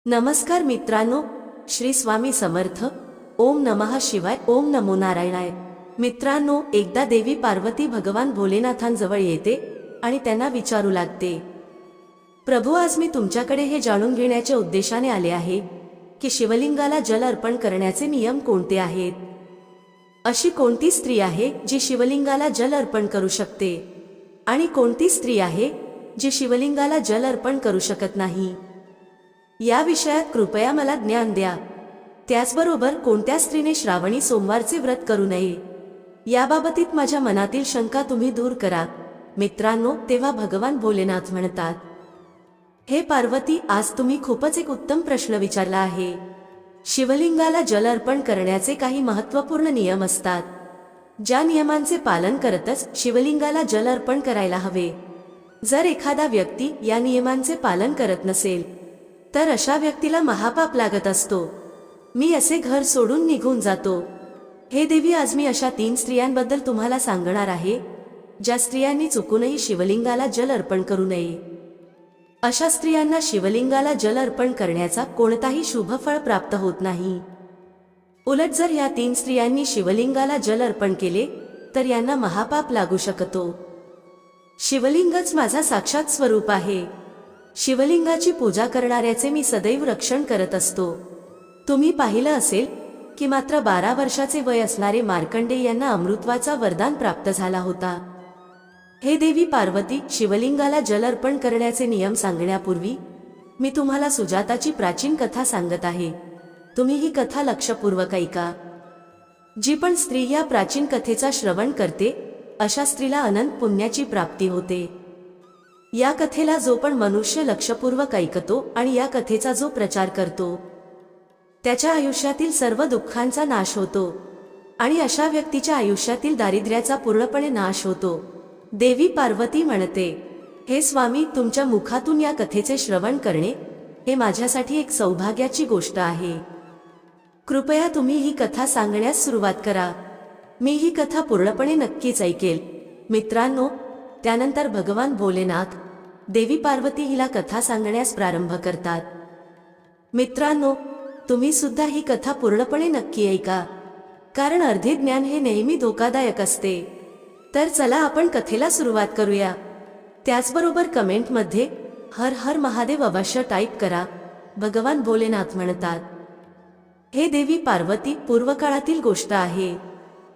नमस्कार मित्रांनो, श्री स्वामी समर्थ. ओम नमः शिवाय. ओम नमो नारायणाय. मित्रांनो, एकदा देवी पार्वती भगवान भोलेनाथांजवळ येते आणि त्यांना विचारू लागते, प्रभू, आज मी तुमच्याकडे हे जाणून घेण्याच्या उद्देशाने आले आहे की शिवलिंगाला जल अर्पण करण्याचे नियम कोणते आहेत. अशी कोणती स्त्री आहे जी शिवलिंगाला जल अर्पण करू शकते आणि कोणती स्त्री आहे जी शिवलिंगाला जल अर्पण करू शकत नाही. या विषयात कृपया मला ज्ञान द्या. त्याचबरोबर कोणत्या स्त्रीने श्रावणी सोमवारचे व्रत करू नये याबाबतीत माझ्या मनातील शंका तुम्ही दूर करा. मित्रांनो, तेव्हा भगवान भोलेनाथ म्हणतात, हे पार्वती, आज तुम्ही खूपच एक उत्तम प्रश्न विचारला आहे. शिवलिंगाला जल अर्पण करण्याचे काही महत्त्वपूर्ण नियम असतात, ज्या नियमांचे पालन करतच शिवलिंगाला जल अर्पण करायला हवे. जर एखादा व्यक्ती या नियमांचे पालन करत नसेल तर अशा व्यक्तीला महापाप लागत असतो. मी असे घर सोडून निघून जातो. हे देवी, आज मी अशा 3 स्त्रियांबद्दल तुम्हाला सांगणार आहे ज्या स्त्रियांनी चुकूनही शिवलिंगाला जल अर्पण करू नये. अशा स्त्रियांना शिवलिंगाला जल अर्पण करण्याचा कोणताही शुभ फळ प्राप्त होत नाही. उलट जर या 3 स्त्रियांनी शिवलिंगाला जल अर्पण केले तर यांना महापाप लागू शकतो. शिवलिंगच माझा साक्षात स्वरूप आहे. शिवलिंगाची पूजा करणाऱ्याचे मी सदैव रक्षण करत असतो. तुम्ही पाहिलं असेल की मात्र 12 वर्षाचे वय असणारे मार्कंडेय यांना अमृतत्वाचा वरदान प्राप्त झाला होता. हे देवी पार्वती, शिवलिंगाला जल अर्पण करण्याचे नियम सांगण्यापूर्वी मी तुम्हाला सुजाताची प्राचीन कथा सांगत आहे. तुम्ही ही कथा लक्षपूर्वक ऐका. जी पण स्त्री या प्राचीन कथेचा श्रवण करते अशा स्त्रीला अनंत पुण्याची प्राप्ती होते. या कथेला जो पण मनुष्य लक्षपूर्वक ऐकतो आणि या कथेचा जो प्रचार करतो त्याच्या आयुष्यातील सर्व दुःखांचा नाश होतो आणि अशा व्यक्तीच्या आयुष्यातील दारिद्र्याचा पूर्णपणे नाश होतो. देवी पार्वती म्हणते, हे स्वामी, तुमच्या मुखातून या कथेचे श्रवण करणे हे माझ्यासाठी एक सौभाग्याची गोष्ट आहे. कृपया तुम्ही ही कथा सांगण्यास सुरुवात करा. मी ही कथा पूर्णपणे नक्कीच ऐकेल. मित्रांनो, त्यानंतर भगवान भोलेनाथ देवी पार्वती हिला कथा सांगण्यास प्रारंभ करतात. मित्रांनो, तुम्ही सुद्धा ही कथा पूर्णपणे नक्की ऐका, कारण अर्धे ज्ञान हे नेहमी धोकादायक असते. तर चला आपण कथेला सुरुवात करूया. त्याचबरोबर कमेंटमध्ये हर हर महादेव अवश्य टाईप करा. भगवान भोलेनाथ म्हणतात, हे देवी पार्वती, पूर्वकाळातील गोष्ट आहे.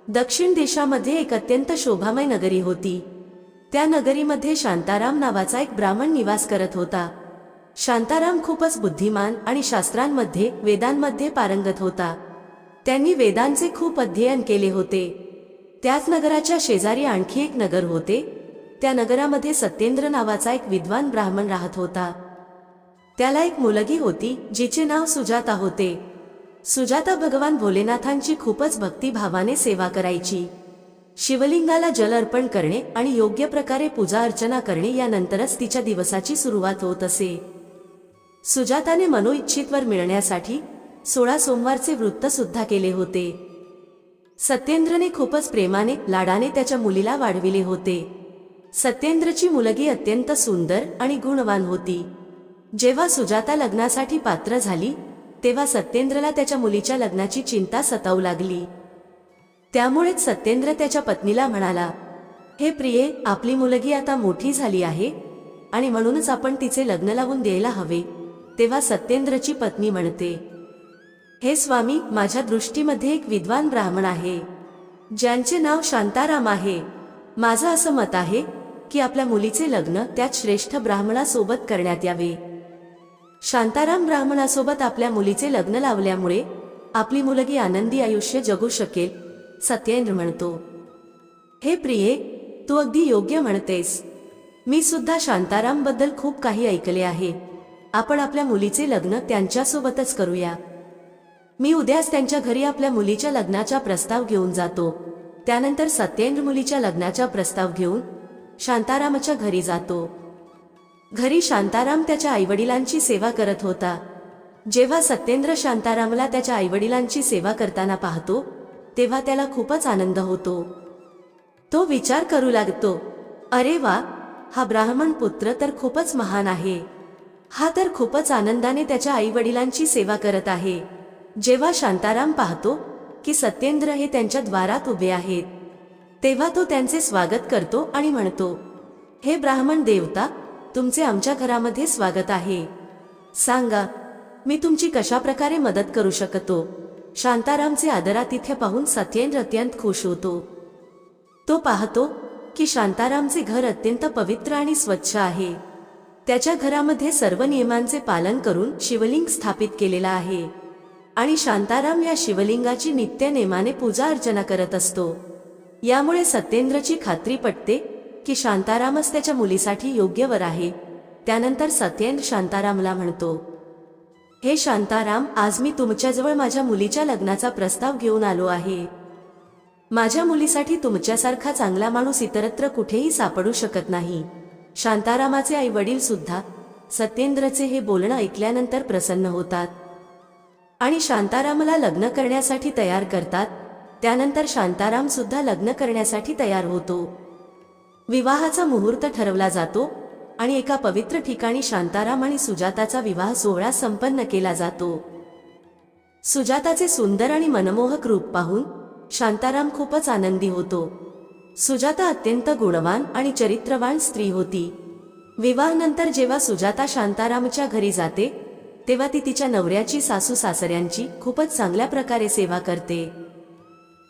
दक्षिण देशामध्ये एक अत्यंत शोभामय नगरी होती. त्या नगरीमध्ये शांताराम नावाचा एक ब्राह्मण निवास करत होता. शांताराम खूपच बुद्धिमान आणि शास्त्रांमध्ये, वेदांमध्ये पारंगत होता. त्यांनी वेदांचे खूप अध्ययन केले होते. त्याच नगराच्या शेजारी आणखी एक नगर होते. त्या नगरामध्ये सत्येंद्र नावाचा एक विद्वान ब्राह्मण राहत होता. त्याला एक मुलगी होती जिचे नाव सुजाता होते. सुजाता भगवान भोलेनाथांची खूपच भक्तिभावाने सेवा करायची. शिवलिंगाला जल अर्पण करणे आणि योग्य प्रकारे पूजा अर्चना करणे यानंतरच तिच्या दिवसाची सुरुवात होत असे. सुजाताने मनोइच्छित वर मिळण्यासाठी 16 सोमवारचे व्रत सुद्धा केले होते. सत्येंद्रने खूपच प्रेमाने, लाडाने त्याच्या मुलीला वाढविले होते. सत्येंद्रची मुलगी अत्यंत सुंदर आणि गुणवान होती. जेव्हा सुजाता लग्नासाठी पात्र झाली तेव्हा सत्येंद्रला त्याच्या मुलीच्या लग्नाची चिंता सतावू लागली. त्यामुळेच सत्येंद्र त्याच्या पत्नीला म्हणाला, हे प्रिये, आपली मुलगी आता मोठी झाली आहे आणि म्हणूनच आपण तिचे लग्न लावून द्यायला हवे. तेव्हा सत्येंद्रची पत्नी म्हणते, हे स्वामी, माझ्या दृष्टीमध्ये एक विद्वान ब्राह्मण आहे ज्यांचे नाव शांताराम आहे. माझं असं मत आहे की आपल्या मुलीचे लग्न त्याच श्रेष्ठ ब्राह्मणासोबत करण्यात यावे. शांताराम ब्राह्मणासोबत आपल्या मुलीचे लग्न लावल्यामुळे आपली मुलगी आनंदी आयुष्य जगू शकेल. सत्येंद्र म्हणतो, हे प्रिये, तू अगदी योग्य म्हणतेस. मी सुद्धा शांताराम बद्दल खूप काही ऐकले आहे. आपण आपल्या मुलीचे लग्न त्यांच्यासोबतच करूया. मी उद्याच त्यांच्या घरी आपल्या मुलीच्या लग्नाचा प्रस्ताव घेऊन जातो. त्यानंतर सत्येंद्र मुलीच्या लग्नाचा प्रस्ताव घेऊन शांतारामच्या घरी जातो. घरी शांताराम त्याच्या आईवडिलांची सेवा करत होता. जेव्हा सत्येंद्र शांतारामला त्याच्या आईवडिलांची सेवा करताना पाहतो तेव्हा त्याला खूपच आनंद होतो. तो विचार करू लागतो, अरे वा, हा ब्राह्मण पुत्र तर खूपच महान आहे. हा तर खूपच आनंदाने त्याच्या आईवडिलांची सेवा करत आहे. जेव्हा शांताराम पाहतो की सत्येंद्र हे त्यांच्या द्वारात उभे आहेत, तेव्हा तो त्यांचे स्वागत करतो आणि म्हणतो, हे ब्राह्मण देवता, तुमचे आमच्या घरामध्ये स्वागत आहे. सांगा, मी तुमची कशा प्रकारे मदत करू शकतो. शांतारामचे आदरातिथ्य पाहून सत्येंद्र अत्यंत खुश होतो. तो पाहतो की शांतारामचे घर अत्यंत पवित्र आणि स्वच्छ आहे. त्याच्या घरामध्ये सर्व नियमांचे पालन करून शिवलिंग स्थापित केलेला आहे आणि शांताराम या शिवलिंगाची नित्य नेमाने पूजा अर्चना करत असतो. यामुळे सत्येंद्रची खात्री पटते की शांतारामच त्याच्या मुलीसाठी योग्य वर आहे. त्यानंतर सत्येंद्र शांतारामला म्हणतो, हे शांताराम, आज मी तुमच्याजवळ माझ्या मुलीच्या लग्नाचा प्रस्ताव घेऊन आलो आहे. माझ्या मुलीसाठी तुमच्यासारखा चांगला माणूस इतरत्र कुठेही सापडू शकत नाही. शांतारामाचे आई वडील सुद्धा सत्येंद्रचे हे बोलणं ऐकल्यानंतर प्रसन्न होतात आणि शांतारामला लग्न करण्यासाठी तयार करतात. त्यानंतर शांताराम सुद्धा लग्न करण्यासाठी तयार होतो. विवाहाचा मुहूर्त ठरवला जातो आणि एका पवित्र ठिकाणी शांताराम आणि सुजाताचा विवाह सोहळा संपन्न केला जातो. सुजाताचे सुंदर आणि मनमोहक रूप पाहून शांताराम खूपच आनंदी होतो. सुजाता अत्यंत गुणवान आणि चरित्रवान स्त्री होती. विवाहानंतर जेव्हा सुजाता शांतारामच्या घरी जाते, तेव्हा ती तिच्या नवऱ्याची, सासू सासऱ्यांची खूपच चांगल्या प्रकारे सेवा करते.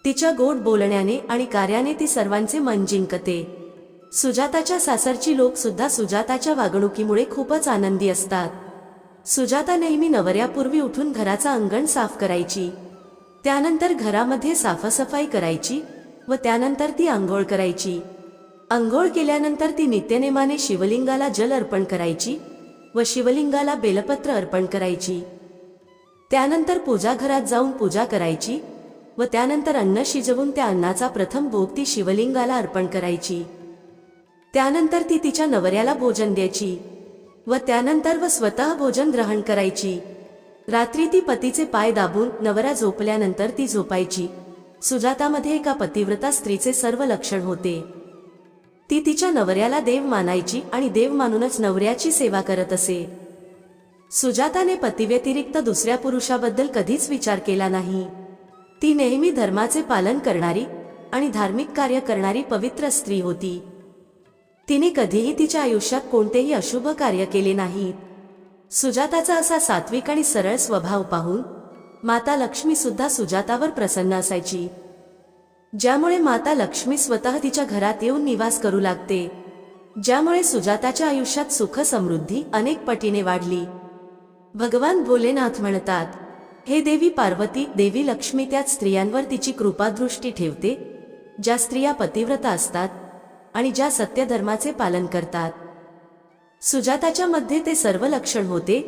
तिच्या गोड बोलण्याने आणि कार्याने ती सर्वांचे मन जिंकते. सुजाताच्या सासरची लोक सुद्धा सुजाताच्या वागणुकीमुळे खूपच आनंदी असतात. सुजाता नेहमी नवऱ्यापूर्वी उठून घराचा अंगण साफ करायची. त्यानंतर घरामध्ये साफसफाई करायची व त्यानंतर ती आंघोळ करायची. आंघोळ केल्यानंतर ती नित्यनेमाने शिवलिंगाला जल अर्पण करायची व शिवलिंगाला बेलपत्र अर्पण करायची. त्यानंतर पूजाघरात जाऊन पूजा करायची व त्यानंतर अन्न शिजवून त्या अन्नाचा प्रथम भोग ती शिवलिंगाला अर्पण करायची. त्यानंतर ती तिच्या नवऱ्याला भोजन द्यायची व त्यानंतर स्वतः भोजन ग्रहण करायची. रात्री ती पतीचे पाय दाबून नवरा झोपल्यानंतर ती झोपायची. सुजातामध्ये एका पतिव्रता स्त्रीचे सर्व लक्षण होते. ती तिच्या नवऱ्याला देव मानायची आणि देव मानूनच नवऱ्याची सेवा करत असे. सुजाताने पतीव्यतिरिक्त दुसऱ्या पुरुषाबद्दल कधीच विचार केला नाही. ती नेहमी धर्माचे पालन करणारी आणि धार्मिक कार्य करणारी पवित्र स्त्री होती. तिने कधीही तिच्या आयुष्यात कोणतेही अशुभ कार्य केले नाही. सुजाताचा असा सात्विक आणि सरळ स्वभाव पाहून माता लक्ष्मी सुद्धा सुजातावर प्रसन्न असायची, ज्यामुळे माता लक्ष्मी स्वतः तिच्या घरात येऊन निवास करू लागते, ज्यामुळे सुजाताच्या आयुष्यात सुख समृद्धी अनेक पटीने वाढली. भगवान भोलेनाथ म्हणतात, हे देवी पार्वती, देवी लक्ष्मी त्याच स्त्रियांवर तिची कृपादृष्टी ठेवते ज्या स्त्रिया पतिव्रता असतात आणि ज्या सत्यधर्माचे पालन करतात. सुजाताच्या मध्ये ते सर्व लक्षण होते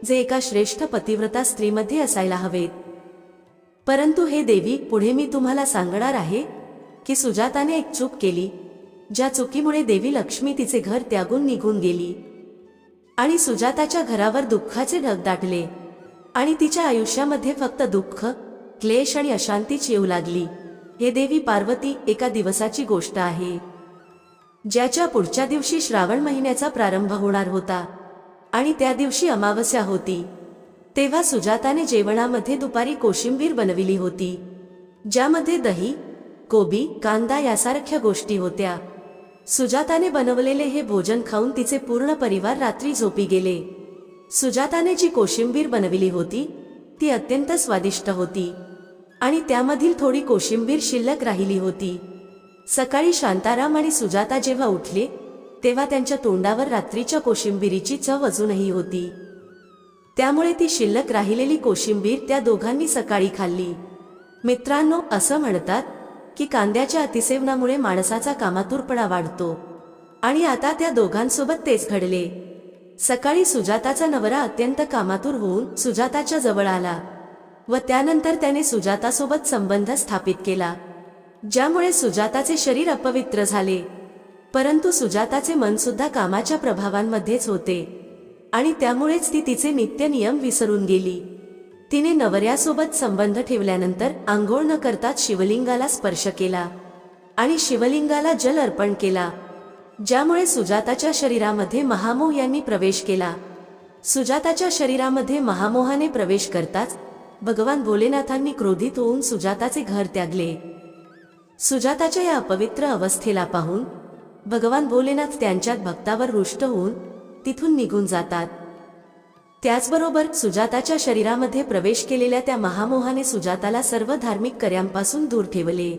जे एका श्रेष्ठ पतिव्रता स्त्रीमध्ये असायला हवेत. परंतु हे देवी, पुढे मी तुम्हाला सांगणार आहे की सुजाताने एक चूक केली, ज्या चुकीमुळे देवी लक्ष्मी तिचे घर त्यागून निघून गेली आणि सुजाताच्या घरावर दुःखाचे ढग दाटले आणि तिच्या आयुष्यामध्ये फक्त दुःख, क्लेश आणि अशांतीच येऊ लागली. हे देवी पार्वती, एका दिवसाची गोष्ट आहे ज्याच्या पुढच्या दिवशी श्रावण महिन्याचा प्रारंभ होणार होता आणि त्या दिवशी अमावस्या होती. तेव्हा सुजाताने जेवणामध्ये दुपारी कोशिंबीर बनविली होती, ज्यामध्ये दही, कोबी, कांदा यासारख्या गोष्टी होत्या. सुजाताने बनवलेले हे भोजन खाऊन तिचे पूर्ण परिवार रात्री झोपी गेले. सुजाताने जी कोशिंबीर बनविली होती ती अत्यंत स्वादिष्ट होती आणि त्यामधील थोडी कोशिंबीर शिल्लक राहिली होती. सकाळी शांताराम आणि सुजाता जेव्हा उठले तेव्हा त्यांच्या तोंडावर रात्रीच्या कोशिंबीरीची चव अजूनही होती. त्यामुळे ती शिल्लक राहिलेली कोशिंबीर त्या दोघांनी सकाळी खाल्ली. मित्रांनो, असं म्हणतात की कांद्याच्या अतिसेवनामुळे माणसाचा कामातुरपणा वाढतो आणि आता त्या दोघांसोबत तेच घडले. सकाळी सुजाताचा नवरा अत्यंत कामातुर होऊन सुजाताच्या जवळ आला व त्यानंतर त्याने सुजातासोबत संबंध स्थापित केला, ज्यामुळे सुजाताचे शरीर अपवित्र झाले. परंतु सुजाताचे मन सुद्धा कामाच्या प्रभावांमध्येच होते आणि त्यामुळेच ती तिचे नित्य नियम विसरून गेली. तिने नवऱ्यासोबत संबंध ठेवल्यानंतर आंघोळ न करताच शिवलिंगाला स्पर्श केला आणि शिवलिंगाला जल अर्पण केला, ज्यामुळे सुजाताच्या शरीरामध्ये महामोह यांनी प्रवेश केला सुजाताच्या शरीरामध्ये महामोहाने प्रवेश करताच भगवान भोलेनाथांनी क्रोधित होऊन सुजाताचे घर त्यागले. सुजाताच्या या अपवित्र अवस्थेला पाहून भगवान भोलेनाथ त्यांच्या भक्तावर रुष्ट होऊन तिथून निघून जातात. त्याचबरोबर सुजाताच्या शरीरामध्ये प्रवेश केलेल्या त्या महामोहाने सुजाताला सर्व धार्मिक कार्यांपासून दूर ठेवले.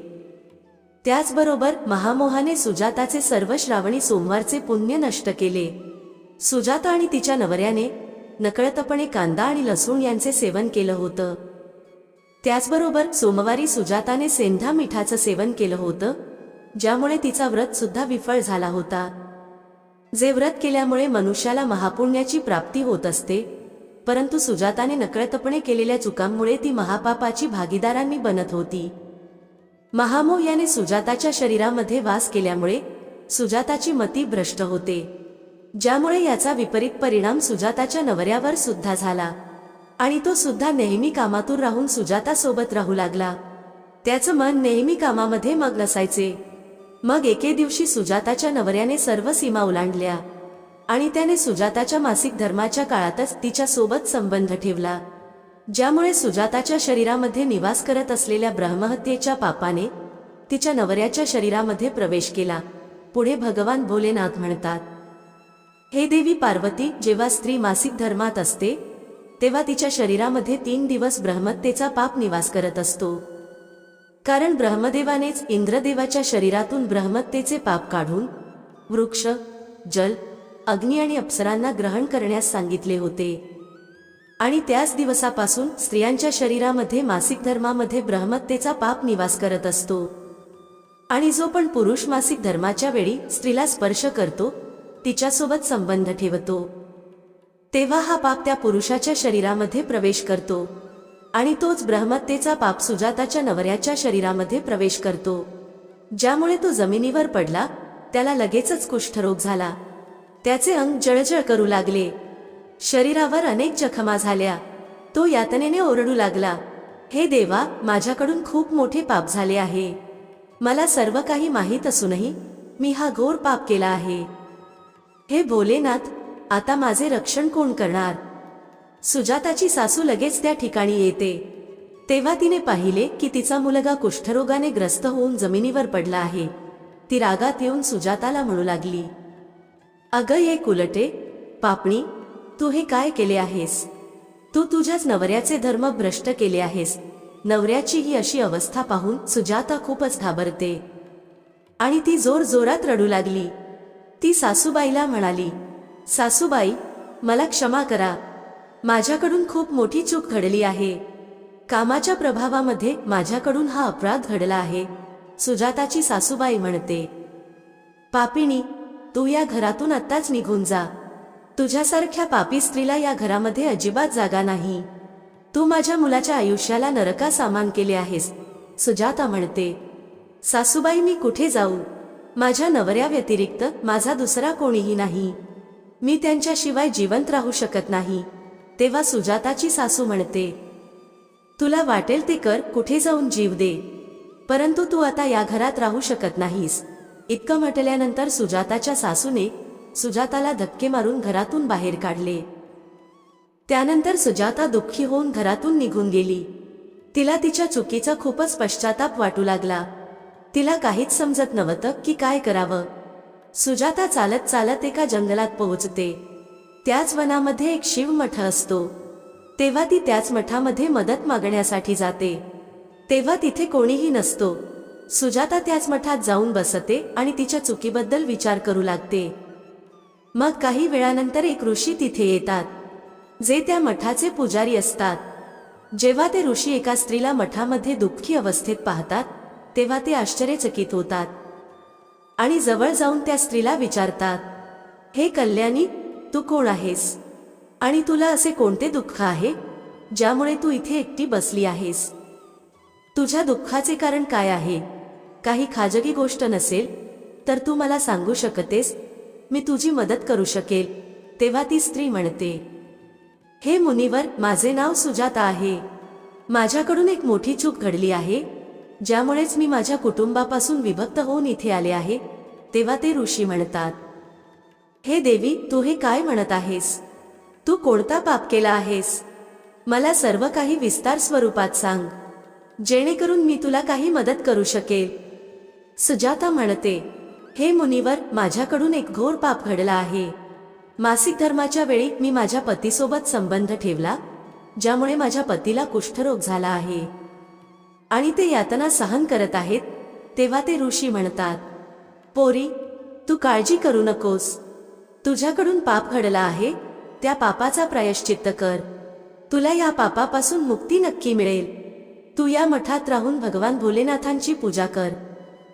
त्याचबरोबर महामोहाने सुजाताचे सर्व श्रावणी सोमवारचे पुण्य नष्ट केले. सुजाता आणि तिच्या नवऱ्याने नकळतपणे कांदा आणि लसूण यांचे सेवन केलं होतं. त्याचबरोबर सोमवारी सुजाताने सेंधा मिठाचं सेवन केलं होतं, ज्यामुळे तिचा व्रत सुद्धा विफळ झाला होता. जे व्रत केल्यामुळे मनुष्याला महापुण्याची प्राप्ती होत असते, परंतु सुजाताने नकळतपणे केलेल्या चुकांमुळे ती महापापाची भागीदारांनी बनत होती. महामोह याने सुजाताच्या शरीरामध्ये वास केल्यामुळे सुजाताची मती भ्रष्ट होते, ज्यामुळे याचा विपरीत परिणाम सुजाताच्या नवऱ्यावर सुद्धा झाला आणि तो सुद्धा नेहमी कामातूर राहून सुजातासोबत राहू लागला. त्याचं मन नेहमी कामामध्ये मग्न असायचे. मग एके दिवशी सुजाताच्या नवऱ्याने सर्व सीमा ओलांडल्या आणि त्याने सुजाताच्या मासिक धर्माच्या काळातच तिच्या सोबत संबंध ठेवला, ज्यामुळे सुजाताच्या शरीरामध्ये निवास करत असलेल्या ब्रह्महत्येच्या पापाने तिच्या नवऱ्याच्या शरीरामध्ये प्रवेश केला. पुढे भगवान भोलेनाथ म्हणतात, हे देवी पार्वती, जेव्हा स्त्री मासिक धर्मात असते तेव्हा तिच्या शरीरामध्ये 3 दिवस ब्रह्महत्येचा पाप निवास करत असतो. कारण ब्रह्मदेवानेच इंद्रदेवाच्या शरीरातून ब्रह्महत्येचे पाप काढून वृक्ष, जल, अग्नी आणि अप्सरांना ग्रहण करण्यास सांगितले होते. आणि त्याच दिवसापासून स्त्रियांच्या शरीरामध्ये मासिक धर्मामध्ये ब्रह्महत्येचा पाप निवास करत असतो. आणि जो पण पुरुष मासिक धर्माच्या वेळी स्त्रीला स्पर्श करतो, तिच्यासोबत संबंध ठेवतो, तेव्हा हा पाप त्या पुरुषाच्या शरीरामध्ये प्रवेश करतो आणि तोच ब्रह्महत्येचा पाप सुजाताच्या नवऱ्याच्या शरीरामध्ये प्रवेश करतो, ज्यामुळे तो जमिनीवर पडला. त्याला लगेचच कुष्ठरोग झाला. त्याचे अंग जळजळ करू लागले. शरीरावर अनेक जखमा झाल्या. तो यातनेने ओरडू लागला, हे देवा, माझ्याकडून खूप मोठे पाप झाले आहे. मला सर्व काही माहीत असूनही मी हा घोर पाप केला आहे. हे भोलेनाथ, आता माझे रक्षण कोण करणार? सुजाताची सासू लगेच त्या ठिकाणी येते. तेव्हा तिने पाहिले की तिचा मुलगा कुष्ठरोगाने ग्रस्त होऊन जमिनीवर पडला आहे. ती रागात येऊन सुजाताला म्हणू लागली, अगं ये कुलटे, पापणी, तू हे काय केले आहेस? तू तुझ्याच नवऱ्याचे धर्म भ्रष्ट केले आहेस. नवऱ्याची ही अशी अवस्था पाहून सुजाता खूपच घाबरते आणि ती जोर जोरात रडू लागली. ती सासूबाईला म्हणाली, सासूबाई, मला क्षमा करा. माझ्याकडून खूप मोठी चूक घडली आहे. कामाच्या प्रभावामध्ये माझ्याकडून हा अपराध घडला आहे. सुजाताची सासूबाई म्हणते, पापिणी, तू या घरातून आत्ताच निघून जा. तुझ्यासारख्या पापी स्त्रीला या घरामध्ये अजिबात जागा नाही. तू माझ्या मुलाच्या आयुष्याला नरका सामान केले आहेस. सुजाता म्हणते, सासूबाई, मी कुठे जाऊ? माझ्या नवऱ्या व्यतिरिक्त माझा दुसरा कोणीही नाही. मी त्यांच्याशिवाय जिवंत राहू शकत नाही. तेव्हा सुजाताची सासू म्हणते, तुला वाटेल ते कर, कुठे जाऊन जीव दे, परंतु तू आता या घरात राहू शकत नाहीस. इतकं म्हटल्यानंतर सुजाताच्या सासूने सुजाताला धक्के मारून घरातून बाहेर काढले. त्यानंतर सुजाता दुःखी होऊन घरातून निघून गेली. तिला तिच्या चुकीचा खूपच पश्चाताप वाटू लागला. तिला काहीच समजत नव्हतं की काय करावं. सुजाता चालत चालत एका जंगलात पोहोचते. त्याच वनामध्ये एक शिवमठ असतो. तेव्हा ती त्याच मठामध्ये मदत मागण्यासाठी जाते. तेव्हा तिथे कोणीही नसतो. सुजाता त्याच मठात जाऊन बसते आणि तिच्या चुकीबद्दल विचार करू लागते. मग काही वेळानंतर एक ऋषी तिथे येतात, जे त्या मठाचे पुजारी असतात. जेव्हा ते ऋषी एका स्त्रीला मठामध्ये दुःखी अवस्थेत पाहतात, तेव्हा ते आश्चर्यचकित होतात आणि जवळ जाऊन त्या स्त्रीला विचारतात, हे कल्याणी, तू कोण आहेस आणि तुला असे कोणते दुःख आहे ज्यामुळे तू इथे एकटी बसली आहेस? तुझ्या दुःखाचे कारण काय आहे? काही खाजगी गोष्ट नसेल तर तू मला सांगू शकतेस, मी तुझी मदत करू शकेल. तेव्हा ती स्त्री म्हणते, हे मुनिवर, माझे नाव सुजाता आहे. माझ्याकडून एक मोठी चूक घडली आहे, ज्यामुळेच मी माझ्या कुटुंबापासून विभक्त होऊन इथे आले आहे. तेव्हा ते ऋषी म्हणतात, हे देवी, तू हे काय म्हणत आहेस? तू कोणता पाप केला आहेस? मला सर्व काही विस्तार स्वरूपात सांग, जेणेकरून मी तुला काही मदत करू शकेल. सुजाता म्हणते, हे मुनिवर, माझ्याकडून एक घोर पाप घडला आहे. मासिक धर्माच्या वेळी मी माझ्या पतीसोबत संबंध ठेवला, ज्यामुळे माझ्या पतीला कुष्ठरोग झाला आहे आणि ते यातना सहन करत आहेत. तेव्हा ते ऋषी म्हणतात, पोरी, तू काळजी करू नकोस. तुझ्याकडून पाप घडला आहे, त्या पापाचा प्रायश्चित्त कर. तुला या पापापासून मुक्ती नक्की मिळेल. तू या मठात राहून भगवान भोलेनाथांची पूजा कर.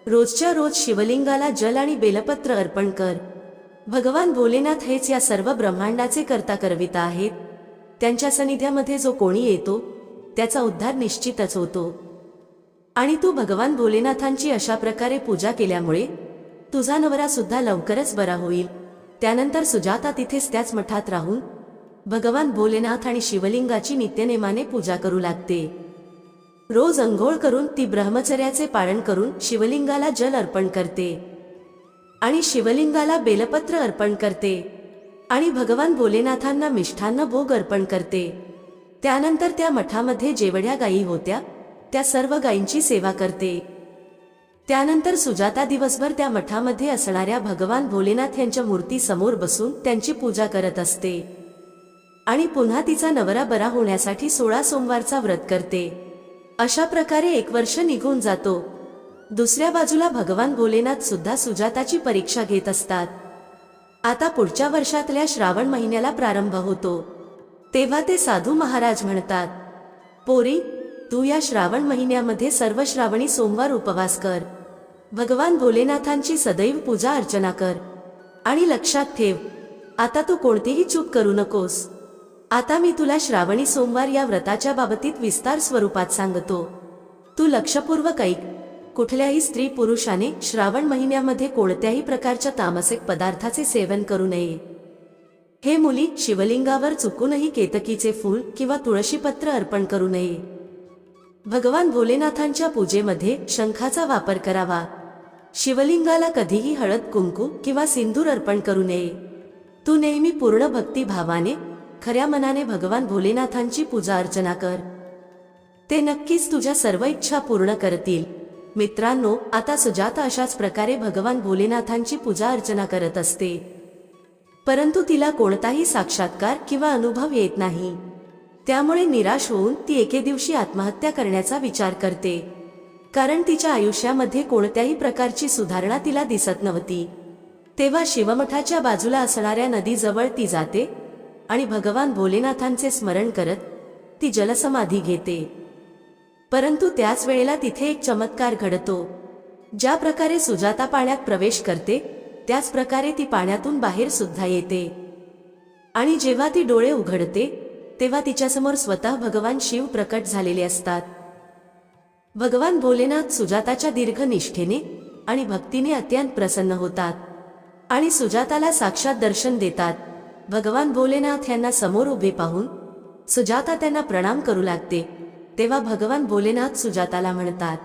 रोजच्या रोज शिवलिंगाला जल आणि बेलपत्र अर्पण कर. भगवान भोलेनाथ हेच या सर्व ब्रह्मांडाचे कर्ता करविता आहेत. त्यांच्या सानिध्यामध्ये जो कोणी येतो त्याचा उद्धार निश्चितच होतो. आणि तू भगवान भोलेनाथांची अशा प्रकारे पूजा केल्यामुळे तुझा नवरा सुद्धा लवकरच बरा होईल. त्यानंतर सुजाता तिथेच त्याच मठात राहून भगवान भोलेनाथ आणि शिवलिंगाची नित्यनेमाने पूजा करू लागते. रोज अंघोळ करून ती ब्रह्मचर्याचे पालन करून शिवलिंगाला जल अर्पण करते आणि शिवलिंगाला बेलपत्र अर्पण करते आणि भगवान भोलेनाथांना मिष्ठान्न भोग अर्पण करते. त्यानंतर त्या मठामध्ये जेवढ्या गायी होत्या त्या सर्व गायींची सेवा करते. त्यानंतर सुजाता दिवसभर त्या मठामध्ये असणाऱ्या भगवान भोलेनाथ यांच्या मूर्ती समोर बसून त्यांची पूजा करत असते आणि पुन्हा तिचा नवरा बरा होण्यासाठी 16 सोमवारचा व्रत करते. अशा प्रकारे 1 वर्ष निघून जातो. दुसऱ्या बाजूला भगवान भोलेनाथ सुद्धा सुजाताची परीक्षा घेत असतात. आता पुढच्या वर्षातल्या श्रावण महिन्याला प्रारंभ होतो. तेव्हा ते साधू महाराज म्हणतात, पोरी, तू या श्रावण महिन्यामध्ये सर्व श्रावणी सोमवार उपवास कर. भगवान भोलेनाथांची सदैव पूजा अर्चना कर आणि लक्षात ठेव, आता तू कोणतीही चूक करू नकोस. आता मी तुला श्रावणी सोमवार या व्रताच्या बाबतीत विस्तार स्वरूपात सांगतो. तू लक्षपूर्वक ऐक. कुठल्याही स्त्री पुरुषाने श्रावण महिन्यामध्ये कोणत्याही प्रकारच्या तामसिक पदार्थाचे सेवन करू नये. हे मुली, शिवलिंगावर चुकूनही केतकीचे फूल किंवा तुळशीपत्र अर्पण करू नये. भगवान भोलेनाथांच्या पूजेमध्ये शंखाचा वापर करावा. शिवलिंगाला कधीही हळद, कुंकू किंवा सिंदूर अर्पण करू नये. तू नेहमी पूर्ण भक्तिभावाने खऱ्या मनाने भगवान भोलेनाथांची पूजा अर्चना कर. ते नक्कीच तुझ्या सर्व इच्छा पूर्ण करतील. मित्रांनो, आता सुजाता अशाच प्रकारे भगवान भोलेनाथांची पूजा अर्चना करत असते, परंतु तिला कोणताही साक्षात्कार किंवा अनुभव येत नाही. त्यामुळे निराश होऊन ती एके दिवशी आत्महत्या करण्याचा विचार करते, कारण तिच्या आयुष्यामध्ये कोणत्याही प्रकारची सुधारणा तिला दिसत नव्हती. तेव्हा शिवमठाच्या बाजूला असणाऱ्या नदीजवळ ती जाते आणि भगवान भोलेनाथांचे स्मरण करत ती जलसमाधी घेते. परंतु त्याच वेळेला तिथे एक चमत्कार घडतो. ज्या प्रकारे सुजाता पाण्यात प्रवेश करते त्याच प्रकारे ती पाण्यातून बाहेर सुद्धा येते आणि जेव्हा ती डोळे उघडते तेव्हा तिच्यासमोर स्वतः भगवान शिव प्रकट झालेले असतात. भगवान भोलेनाथ सुजाताच्या दीर्घ निष्ठेने आणि भक्तीने अत्यंत प्रसन्न होतात आणि सुजाताला साक्षात दर्शन देतात. भगवान भोलेनाथ यांना समोर उभे पाहून सुजाता त्यांना प्रणाम करू लागते. तेव्हा भगवान भोलेनाथ सुजाताला म्हणतात,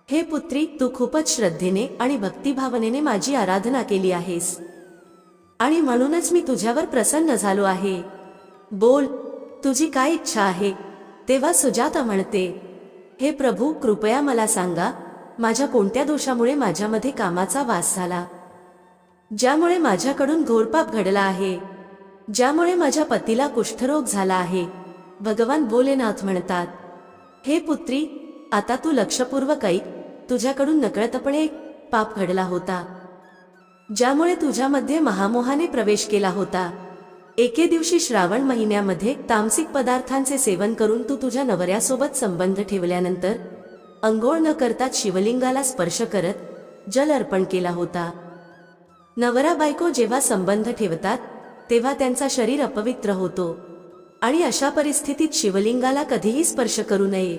हे पुत्री, तू खूपच श्रद्धेने आणि भक्तिभावनेने माझी आराधना केली आहेस आणि म्हणूनच मी तुझ्यावर प्रसन्न झालो आहे. बोल, तुझी काय इच्छा आहे? तेव्हा सुजाता म्हणते, हे प्रभू, कृपया मला सांगा, माझ्या कोणत्या दोषामुळे माझ्यामध्ये कामाचा वास झाला, ज्यामुळे माझ्याकडून घोरपाप घडला आहे, ज्यामुळे माझ्या पतीला कुष्ठरोग झाला आहे. भगवान भोलेनाथ म्हणतात, हे पुत्री, आता तू लक्षपूर्वक ऐक. तुझ्याकडून नकळतपणे एक पाप घडला होता, ज्यामुळे तुझ्यामध्ये महामोहाने प्रवेश केला होता. एके दिवशी श्रावण महिन्यामध्ये तामसिक पदार्थांचे सेवन करून तू तुझ्या नवऱ्यासोबत संबंध ठेवल्यानंतर अंघोळ न करताच शिवलिंगाला स्पर्श करत जल अर्पण केला होता. नवरा बायको जेव्हा संबंध ठेवतात तेव्हा त्यांचा शरीर अपवित्र होतो आणि अशा परिस्थितीत शिवलिंगाला कधीही स्पर्श करू नये.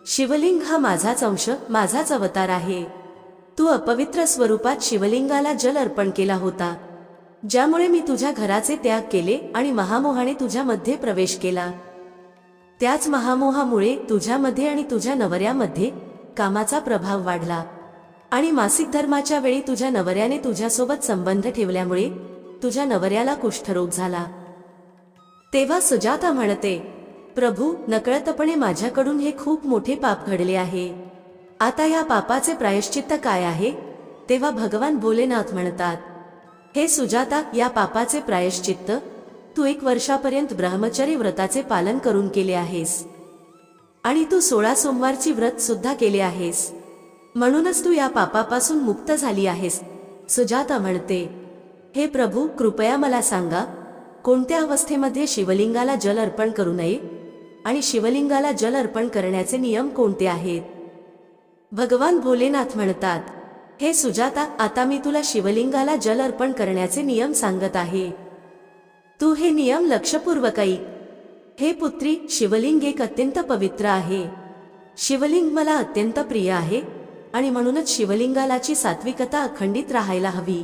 शिवलिंग हा माझाच अंश, माझाच अवतार आहे. तू अपवित्र स्वरूपात शिवलिंगाला जल अर्पण केला होता, ज्यामुळे मी तुझ्या घराचे त्याग केले आणि महामोहाने तुझ्यामध्ये प्रवेश केला. त्याच महामोहामुळे तुझ्यामध्ये आणि तुझ्या नवऱ्यामध्ये कामाचा प्रभाव वाढला आणि मासिक धर्माच्या वेळी तुझ्या नवऱ्याने तुझ्यासोबत संबंध ठेवल्यामुळे तुझ्या नवऱ्याला कुष्ठरोग झाला. तेव्हा सुजाता म्हणते, प्रभू, नकळतपणे माझ्याकडून हे खूप मोठे पाप घडले आहे. आता या पापाचे प्रायश्चित्त काय आहे? तेव्हा भगवान भोलेनाथ म्हणतात, हे सुजाता, या पापाचे प्रायश्चित्त तू 1 वर्षापर्यंत ब्रह्मचर्य व्रताचे पालन करून केले आहेस आणि तू 16 सोमवारची व्रत सुद्धा केले आहेस, म्हणूनच तू या पापापासून मुक्त झाली आहेस. सुजाता म्हणते, हे प्रभू, कृपया मला सांगा, कोणत्या अवस्थेमध्ये शिवलिंगाला जल अर्पण करू नये आणि शिवलिंगाला जल अर्पण करण्याचे नियम कोणते आहेत? भगवान भोलेनाथ म्हणतात, हे सुजाता, आता मी तुला शिवलिंगाला जल अर्पण करण्याचे नियम सांगत आहे. तू हे नियम लक्षपूर्वक ऐक. हे पुत्री, शिवलिंग एक अत्यंत पवित्र आहे. शिवलिंग मला अत्यंत प्रिय आहे आणि म्हणूनच शिवलिंगालाची सात्विकता अखंडित राहायला हवी.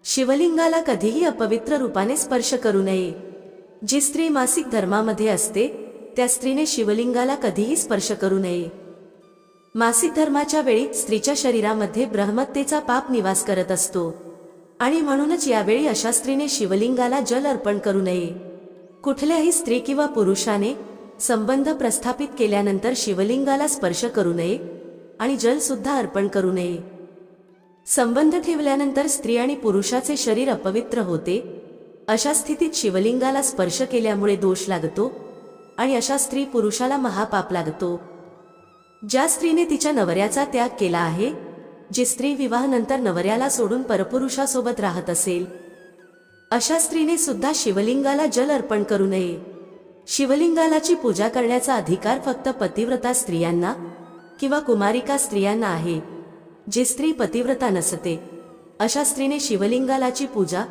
शिवलिंगाला कधीही अपवित्र रूपाने स्पर्श करू नये. जी स्त्री मासिक धर्मामध्ये असते त्या स्त्रीने शिवलिंगाला कधीही स्पर्श करू नये. मासिक धर्माच्या वेळी स्त्रीच्या शरीरामध्ये ब्रह्मत्तेचा पाप निवास करत असतो आणि म्हणूनच यावेळी अशा स्त्रीने शिवलिंगाला जल अर्पण करू नये. कुठल्याही स्त्री किंवा पुरुषाने संबंध प्रस्थापित केल्यानंतर शिवलिंगाला स्पर्श करू नये आणि जल सुद्धा अर्पण करू नये. संबंध ठेवल्यानंतर स्त्री आणि पुरुषाचे शरीर अपवित्र होते. अशा स्थितीत शिवलिंगाला स्पर्श केल्यामुळे दोष लागतो आणि अशा स्त्री पुरुषाला महापाप लागतो. ज्या स्त्रीने तिच्या नवऱ्याचा त्याग केला आहे, जी स्त्री विवाहानंतर नवऱ्याला सोडून परपुरुषासोबत राहत असेल, अशा स्त्रीने सुद्धा शिवलिंगाला जल अर्पण करू नये. शिवलिंगालाची पूजा करण्याचा अधिकार फक्त पतिव्रता स्त्रियांना किंवा कुमारिका स्त्रियांना आहे. जी स्त्री पतिव्रता नसते अशा स्त्रीने शिवलिंगालाची पूजा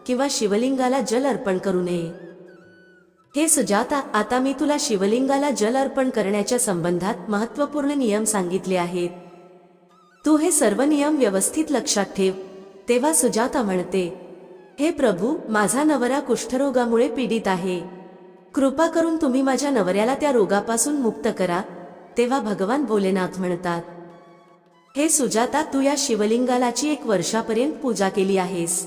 किंवा शिवलिंगाला जल अर्पण करू नये. हे सुजाता, आता मी तुला शिवलिंगाला जल अर्पण करण्याच्या संबंधात महत्त्वपूर्ण नियम सांगितले आहेत. तू हे सर्व नियम व्यवस्थित लक्षात ठेव. तेव्हा सुजाता म्हणते, हे प्रभू, माझा नवरा कुष्ठरोगामुळे पीडित आहे. कृपा करून तुम्ही माझ्या नवऱ्याला त्या रोगापासून मुक्त करा. तेव्हा भगवान भोलेनाथ म्हणतात, हे सुजाता, तू या शिवलिंगालाची 1 वर्षापर्यंत पूजा केली आहेस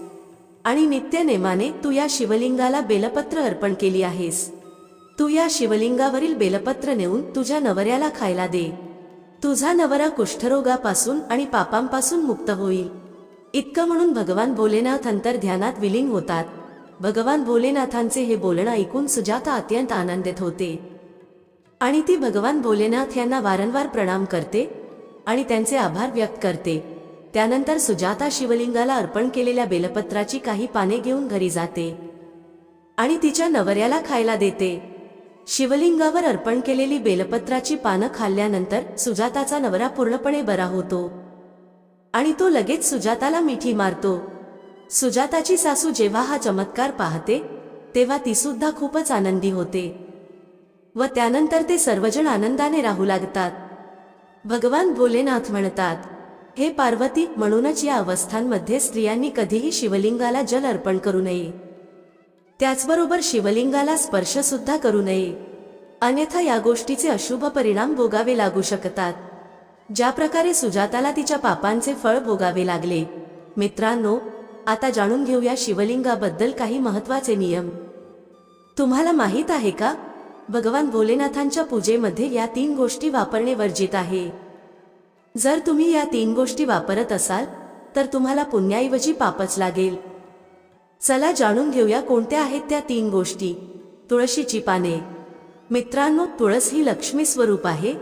आणि नित्य नेमाने तू या शिवलिंगाला बेलपत्र अर्पण केली आहेस. तू या शिवलिंगावरील बेलपत्र नेऊन तुझ्या नवऱ्याला खायला दे. तुझा नवरा कुष्ठरोगापासून आणि पापांपासून मुक्त होईल. इतकं म्हणून भगवान भोलेनाथ अंतर्ध्यानात विलीन होतात. भगवान भोलेनाथांचे हे बोलणं ऐकून सुजाता अत्यंत आनंदित होते आणि ती भगवान भोलेनाथ यांना वारंवार प्रणाम करते आणि त्यांचे आभार व्यक्त करते. त्यानंतर सुजाता शिवलिंगाला अर्पण केलेल्या बेलपत्राची काही पाने घेऊन घरी जाते आणि तिच्या नवऱ्याला खायला देते. शिवलिंगावर अर्पण केलेली बेलपत्राची पानं खाल्ल्यानंतर सुजाताचा नवरा पूर्णपणे बरा होतो आणि तो लगेच सुजाताला मिठी मारतो. सुजाताची सासू जेव्हा हा चमत्कार पाहते तेव्हा ती सुद्धा खूपच आनंदी होते व त्यानंतर ते सर्वजण आनंदाने राहू लागतात. भगवान भोलेनाथ म्हणतात, हे पार्वती, म्हणूनच या अवस्थांमध्ये स्त्रियांनी कधीही शिवलिंगाला जल अर्पण करू नये. त्याचबरोबर शिवलिंगाला स्पर्श सुद्धा करू नये, अन्यथा या गोष्टीचे अशुभ परिणाम भोगावे लागू शकतात. ज्या प्रकारे सुजाताला तिच्या पापांचे फळ भोगावे लागले. मित्रांनो, आता जाणून घेऊया शिवलिंगाबद्दल काही महत्त्वाचे नियम. तुम्हाला माहीत आहे का, भगवान भोलेनाथांच्या पूजेमध्ये या 3 गोष्टी वापरणे वर्जित आहे. जर तुम्ही या 3 गोष्टी वापरत असाल तर तुम्हाला पुण्याऐवजी पापच लागेल. चला जाणून घेऊया कोणत्या आहेत त्या 3 गोष्टी. तुळशीची पाने. मित्रांनो, तुळस ही लक्ष्मी स्वरूप आहे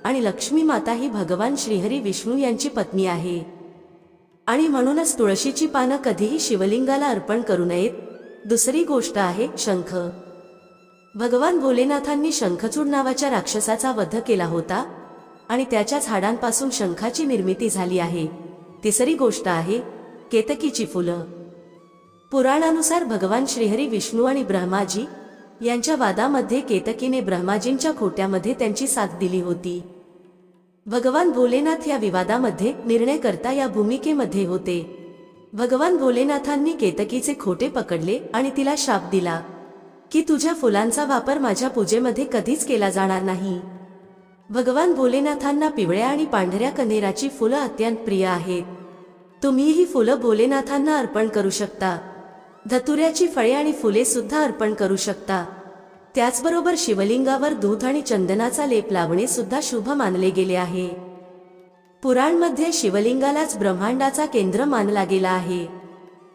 आणि लक्ष्मी माता ही भगवान श्रीहरी विष्णू यांची पत्नी आहे आणि म्हणूनच तुळशीची पानं कधीही शिवलिंगाला अर्पण करू नयेत. दुसरी गोष्ट आहे शंख. भगवान भोलेनाथांनी शंखचूड नावाच्या राक्षसाचा वध केला होता आणि त्याच्याच हाडांपासून शंखाची निर्मिती झाली आहे. तिसरी गोष्ट आहे केतकीची फुलं. पुराणानुसार भगवान श्रीहरी विष्णू आणि ब्रह्माजी यांच्या वादामध्ये केतकीने ब्रह्माजींच्या खोट्यामध्ये त्यांची साथ दिली होती. भगवान भोलेनाथ या विवादामध्ये निर्णयकर्ता या भूमिकेमध्ये होते. भगवान भोलेनाथांनी केतकीचे खोटे पकडले आणि तिला शाप दिला की तुझ्या फुलांचा वापर माझ्या पूजेमध्ये कधीच केला जाणार नाही. भगवान भोलेनाथांना पिवळ्या आणि पांढऱ्या कण्हेराची फुलं अत्यंत प्रिय आहेत. तुम्ही ही फुलं भोलेनाथांना अर्पण करू शकता. धतुऱ्याची फळे आणि फुले सुद्धा अर्पण करू शकता। त्याचबरोबर शिवलिंगावर दूध आणि चंदनाचा लेप लावणे सुद्धा शुभ मानले गेले आहे। पुराणमध्ये शिवलिंगालाच ब्रह्मांडाचा केंद्र मानला गेला आहे।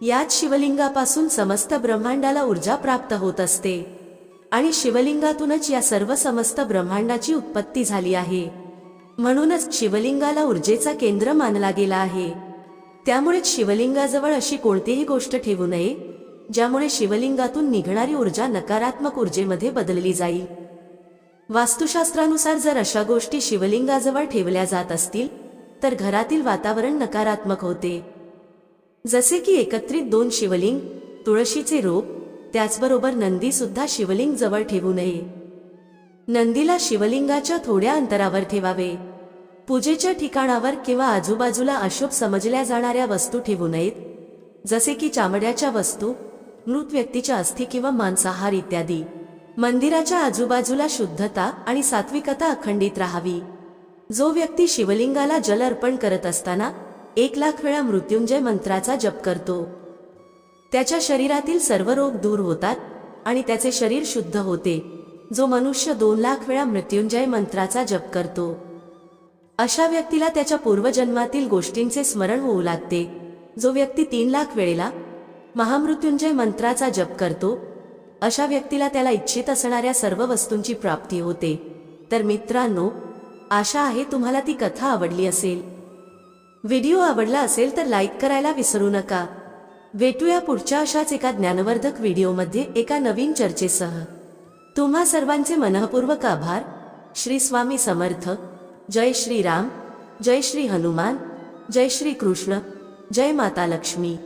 याच शिवलिंगापासून समस्त ब्रह्मांडाला ऊर्जा प्राप्त होत असते आणि शिवलिंगातूनच या सर्व समस्त ब्रह्मांडाची उत्पत्ती झाली आहे। म्हणूनच शिवलिंगाला ऊर्जेचा केंद्र मानला गेला आहे। त्यामुळेच शिवलिंगाजवळ अशी कोणतीही गोष्ट ठेवू नये ज्यामुळे शिवलिंगातून निघणारी ऊर्जा नकारात्मक ऊर्जेमध्ये बदलली जाईल। वास्तुशास्त्रानुसार जर अशा गोष्टी शिवलिंगाजवळ ठेवल्या जात असतील तर घरातील वातावरण नकारात्मक होते। जसे की एकत्रित 2 शिवलिंग, तुळशीचे रोप, त्याचबरोबर नंदी सुद्धा शिवलिंग जवळ ठेवू नये। नंदीला शिवलिंगाच्या थोड्या अंतरावर ठेवावे। पूजेच्या ठिकाणावर किंवा आजूबाजूला अशुभ समजल्या जाणाऱ्या वस्तू ठेवू नयेत, जसे की चामड्याच्या वस्तू, मृत व्यक्तीच्या अस्थी किंवा मांसाहार इत्यादी। मंदिराच्या आजूबाजूला शुद्धता आणि सात्विकता अखंडित राहावी। जो व्यक्ती शिवलिंगाला जल अर्पण करत असताना 1,00,000 वेळा मृत्युंजय मंत्राचा जप करतो, त्याच्या शरीरातील सर्व रोग दूर होतात आणि त्याचे शरीर शुद्ध होते। जो मनुष्य 2,00,000 वेळा मृत्युंजय मंत्राचा जप करतो, अशा व्यक्तीला त्याच्या पूर्वजन्मातील गोष्टींचे स्मरण होऊ लागते। जो व्यक्ती 3,00,000 वेळेला महामृत्युंजय मंत्राचा जप करतो, अशा व्यक्तीला त्याला इच्छित असणाऱ्या सर्व वस्तूंची प्राप्ती होते। तर मित्रांनो, आशा आहे तुम्हाला ती कथा आवडली असेल। व्हिडिओ आवडला असेल तर लाईक करायला विसरू नका। भेटूया पुढच्या अशाच एका ज्ञानवर्धक व्हिडिओमध्ये एका नवीन चर्चेसह। तुम्हा सर्वांचे मनःपूर्वक आभार। श्री स्वामी समर्थ। जय श्री राम, जय श्री हनुमान, जय श्री कृष्ण, जय माता लक्ष्मी।